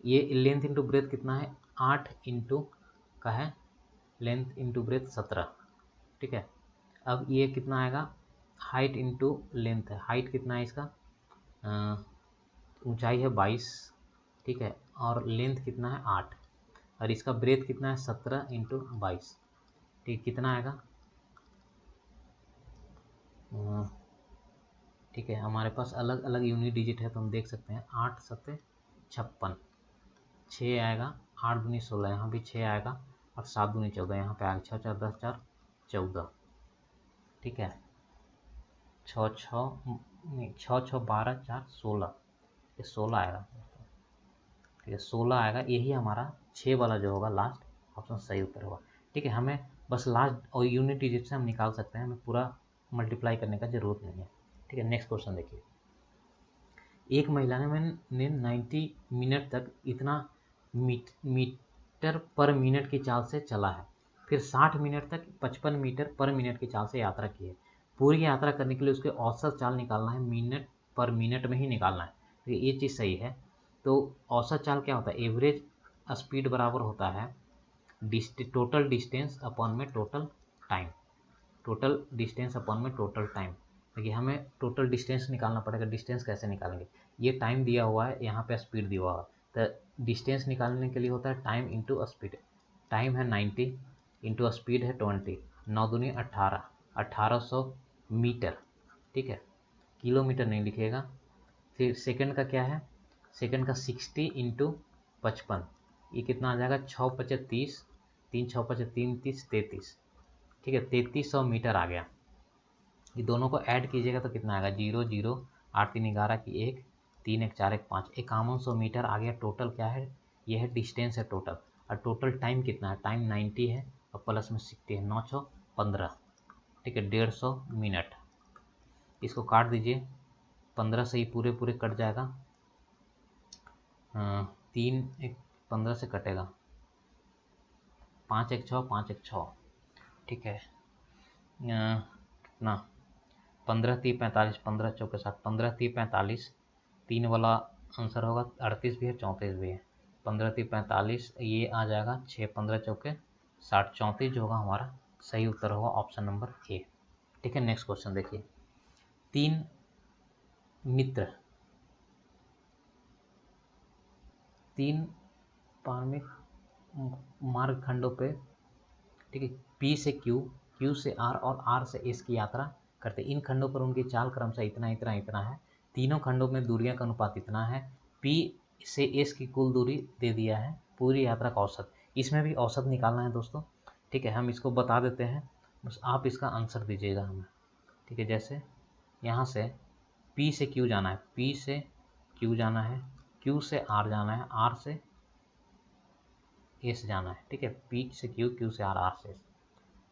ये लेंथ इंटू ब्रेथ कितना है, 8 इंटू का है लेंथ इंटू ब्रेथ 17, ठीक है। अब ये कितना आएगा, हाइट इंटू लेंथ है, हाइट कितना है इसका, ऊंचाई है 22, ठीक है, और लेंथ कितना है 8, और इसका ब्रेथ कितना है 17 इंटू 22, ठीक, कितना आएगा, ठीक है। हमारे पास अलग अलग यूनिट डिजिट है तो हम देख सकते हैं, 8 7 56, 6 आएगा, 8 दूनी 16, यहाँ भी 6 आएगा, और 7 दूनी 14, यहाँ पे आएगा 6 4 10 4 14, ठीक है, 6 6 नहीं 6 6 12 4 16, ये 16 आएगा, ठीक है, 16 आएगा, यही हमारा 6 वाला जो होगा लास्ट ऑप्शन सही उत्तर होगा, ठीक है। हमें बस लास्ट और यूनिट डिजिट से हम निकाल सकते हैं, हमें पूरा मल्टीप्लाई करने का जरूरत नहीं है, ठीक है। नेक्स्ट क्वेश्चन देखिए, एक महिला ने 90 मिनट तक इतना मीटर पर मिनट की चाल से चला है, फिर 60 मिनट तक 55 मीटर पर मिनट की चाल से यात्रा की है। पूरी यात्रा करने के लिए उसके औसत चाल निकालना है, मिनट पर मिनट में ही निकालना है, तो ये चीज़ सही है। तो औसत चाल क्या होता है, एवरेज स्पीड बराबर होता है टोटल डिस्टेंस अपॉन में total time, total distance upon में टोटल टाइम। देखिए हमें टोटल डिस्टेंस निकालना पड़ेगा, डिस्टेंस कैसे निकालेंगे, ये टाइम दिया हुआ है, यहाँ पे स्पीड दिया हुआ है, तो डिस्टेंस निकालने के लिए होता है टाइम इंटू स्पीड, टाइम है 90 इंटू स्पीड है 20, 9 दूनी 18, 1800 मीटर, ठीक है, किलोमीटर नहीं लिखिएगा। फिर सेकंड का क्या है, सेकंड का 60 इंटू 55, ये कितना आ जाएगा, 6 5 30, 3 6 5 33 33, ठीक है, 3300 मीटर आ गया। ये दोनों को ऐड कीजिएगा तो कितना आएगा, 0 0 8 3 11 की 1 3 1 4 1 5, 5100 मीटर आ गया। टोटल क्या है, ये है डिस्टेंस है टोटल। और टोटल टाइम कितना है, टाइम 90 है और प्लस में 60 है, 9 6 15, ठीक है, 150 मिनट। इसको काट दीजिए, 15 से ही पूरे पूरे कट जाएगा, 3 1 15 से कटेगा, 5 1 6 5 1 6, ठीक है, कितना 15 3 45, 15 चौके 7, 15 3 45, 3 वाला आंसर होगा 38 भी है 34 भी है, 15 3 45, ये आ जाएगा 6 15 चौके 60, 34 जो होगा हमारा सही उत्तर होगा ऑप्शन नंबर ए। ठीक है, नेक्स्ट क्वेश्चन देखिए, 3 मित्र 3 पारमिक मार्गखंडों पे, ठीक है, पी से क्यू, क्यू से आर और आर से एस की यात्रा करते। इन खंडों पर उनकी चाल क्रमशः इतना इतना इतना है। तीनों खंडों में दूरियां का अनुपात इतना है। पी से एस की कुल दूरी दे दिया है, पूरी यात्रा का औसत। इसमें भी औसत निकालना है दोस्तों, ठीक है, हम इसको बता देते हैं, बस आप इसका आंसर दीजिएगा हमें। ठीक है, जैसे यहाँ से पी से क्यू जाना है, पी से क्यू जाना है, क्यू से आर जाना है, आर से एस जाना है। ठीक है, पी से क्यू, क्यू से आर, आर से एस।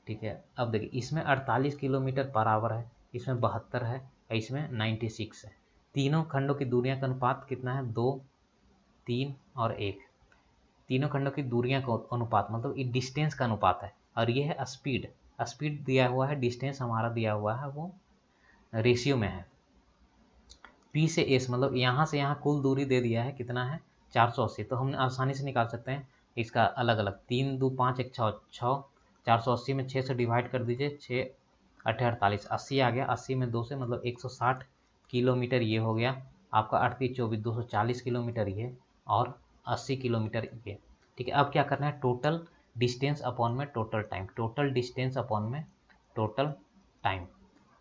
ठीक है, अब देखिए इसमें 48 किलोमीटर पर आवर है, इसमें 72 है, इसमें 96 है। तीनों खंडों की दूरियां का अनुपात कितना है, 2 3 और 1। तीनों खंडों की दूरियां का अनुपात मतलब ये डिस्टेंस का अनुपात है, और ये है स्पीड। स्पीड दिया हुआ है, डिस्टेंस हमारा दिया हुआ है वो रेशियो में है। पी से एस मतलब यहाँ से यहाँ कुल दूरी दे दिया है, कितना है 480। तो हम आसानी से निकाल सकते हैं इसका अलग अलग, 3 2 5 1 6 6, 480 में 6 से डिवाइड कर दीजिए, 6 8 48, 80 आ गया, 80 में 2 से मतलब 160 किलोमीटर ये हो गया आपका, 38 24 240 किलोमीटर ये, और 80 किलोमीटर ये। ठीक है, अब क्या करना है, टोटल डिस्टेंस अपॉन में total time, total distance upon में टोटल टाइम।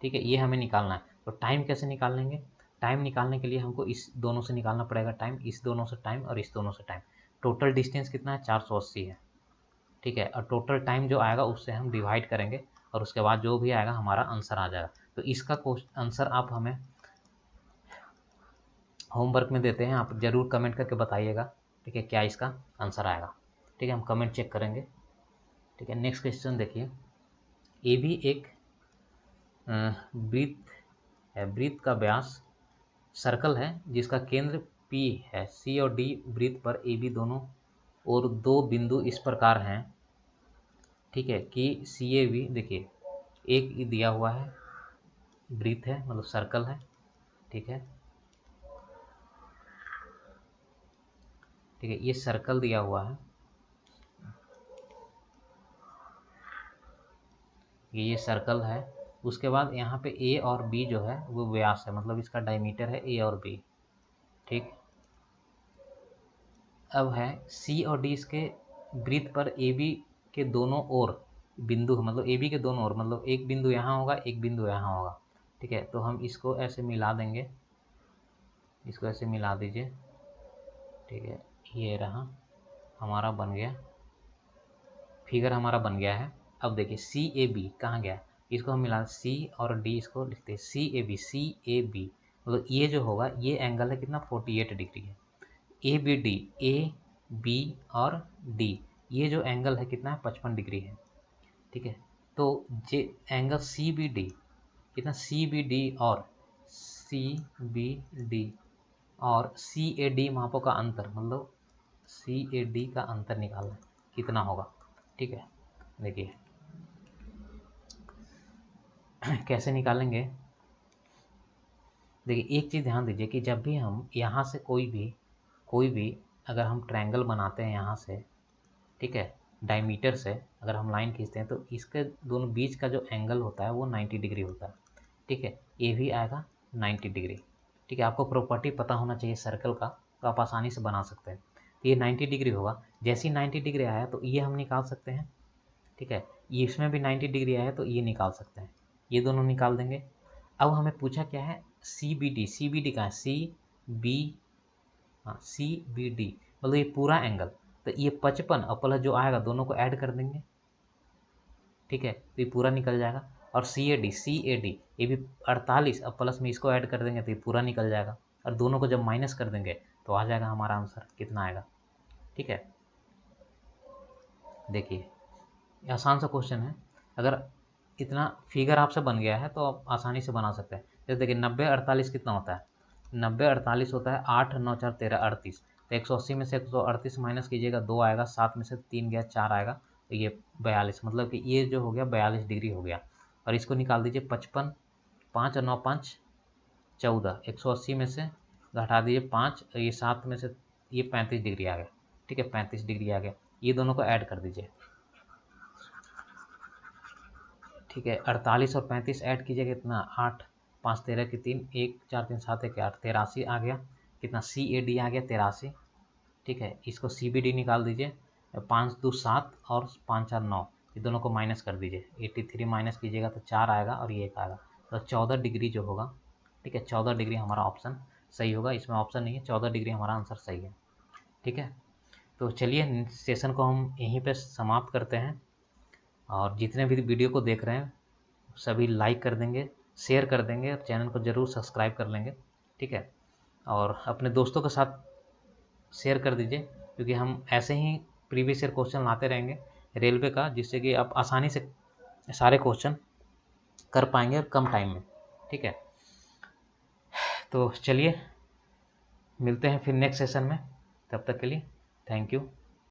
ठीक है, ये हमें निकालना है। तो टाइम कैसे निकाल लेंगे, टाइम निकालने के लिए हमको इस दोनों से निकालना पड़ेगा टाइम, इस दोनों से टाइम और इस दोनों से टाइम। टोटल डिस्टेंस कितना है, 480 है। ठीक है, और टोटल टाइम जो आएगा उससे हम डिवाइड करेंगे, और उसके बाद जो भी आएगा हमारा आंसर आ जाएगा। तो इसका आंसर आप हमें होमवर्क में देते हैं, आप ज़रूर कमेंट करके बताइएगा, ठीक है, क्या इसका आंसर आएगा। ठीक है, हम कमेंट चेक करेंगे। ठीक है, नेक्स्ट क्वेश्चन देखिए, ए भी एक वृत्त है, वृत्त का व्यास सर्कल है जिसका केंद्र P है, C और D वृत्त पर AB दोनों और दो बिंदु इस प्रकार हैं, ठीक है, कि CAB देखिए एक दिया हुआ है, वृत्त है मतलब सर्कल है, ठीक है, ठीक है, ये सर्कल दिया हुआ है, ये सर्कल है। उसके बाद यहाँ पे A और B जो है वो व्यास है, मतलब इसका डायमीटर है A और B। ठीक, अब है C और D इसके वृत्त पर AB के दोनों ओर बिंदु है, मतलब AB के दोनों ओर, मतलब एक बिंदु यहाँ होगा एक बिंदु यहाँ होगा। ठीक है, तो हम इसको ऐसे मिला देंगे, इसको ऐसे मिला दीजिए। ठीक है, ये रहा हमारा बन गया, फिगर हमारा बन गया है। अब देखिए CAB कहाँ गया, इसको हम मिला C और D, इसको लिखते हैं CAB मतलब ये जो होगा ये एंगल है कितना 48 डिग्री है। ABD AB और D ये जो एंगल है कितना है 55 डिग्री है। ठीक है, तो जे एंगल CBD कितना, CBD और CAD मापों का अंतर, मतलब CAD का अंतर निकालना है कितना होगा। ठीक है, देखिए कैसे निकालेंगे, देखिए एक चीज़ ध्यान दीजिए कि जब भी हम यहाँ से कोई भी अगर हम ट्रायंगल बनाते हैं यहाँ से, ठीक है, डायमीटर से अगर हम लाइन खींचते हैं तो इसके दोनों बीच का जो एंगल होता है वो 90 डिग्री होता है। ठीक है, ये भी आएगा 90 डिग्री। ठीक है, आपको प्रॉपर्टी पता होना चाहिए सर्कल का, तो आप आसानी से बना सकते हैं। तो ये 90 डिग्री होगा, जैसे ही 90 डिग्री आया तो ये हम निकाल सकते हैं। ठीक है, ये इसमें भी 90 डिग्री आया तो ये निकाल सकते हैं, ये दोनों निकाल देंगे। अब हमें पूछा क्या है, CBD कहाँ है, CBD मतलब ये पूरा एंगल। तो ये 55 और प्लस जो आएगा दोनों को ऐड कर देंगे, ठीक है, तो ये पूरा निकल जाएगा। और CAD ये भी 48 अब प्लस में इसको ऐड कर देंगे तो ये पूरा निकल जाएगा। और दोनों को जब माइनस कर देंगे तो आ जाएगा हमारा आंसर, कितना आएगा, ठीक है। देखिए ये आसान सा क्वेश्चन है, अगर इतना फिगर आपसे बन गया है तो आप आसानी से बना सकते हैं। जैसे देखिए 90 48 कितना होता है, 90 48 होता है 8 9 4 13 38। तो 180 में से 138 माइनस कीजिएगा 2 आएगा, 7 में से 3 गया 4 आएगा, तो ये 42, मतलब कि ये जो हो गया 42 डिग्री हो गया। और इसको निकाल दीजिए 55, 5 और 9 5 14, 180 में से घटा दीजिए 5, ये 7 में से ये 35 डिग्री आ गया, ठीक है, 35 डिग्री आ गया। ये दोनों को ऐड कर दीजिए, ठीक है, 48 और 35 ऐड कीजिएगा कितना, 8 5 13 की 3, 1 4 3 7 1 8, 83 आ गया। कितना CAD आ गया 83, ठीक है। इसको CBD निकाल दीजिए, 5 2 7 और 5 4 9, ये दोनों को माइनस कर दीजिए, 83 माइनस कीजिएगा तो 4 आएगा और ये 1 आएगा, तो 14 डिग्री जो होगा, ठीक है, 14 डिग्री हमारा ऑप्शन सही होगा। इसमें ऑप्शन नहीं है, 14 डिग्री हमारा आंसर सही है, ठीक है। तो चलिए सेशन को हम यहीं पे समाप्त करते हैं, और जितने भी वीडियो को देख रहे हैं सभी लाइक कर देंगे, शेयर कर देंगे और चैनल को ज़रूर सब्सक्राइब कर लेंगे, ठीक है। और अपने दोस्तों के साथ शेयर कर दीजिए, क्योंकि हम ऐसे ही प्रीवियस ईयर क्वेश्चन लाते रहेंगे रेलवे का, जिससे कि आप आसानी से सारे क्वेश्चन कर पाएंगे और कम टाइम में, ठीक है। तो चलिए मिलते हैं फिर नेक्स्ट सेशन में, तब तक के लिए थैंक यू।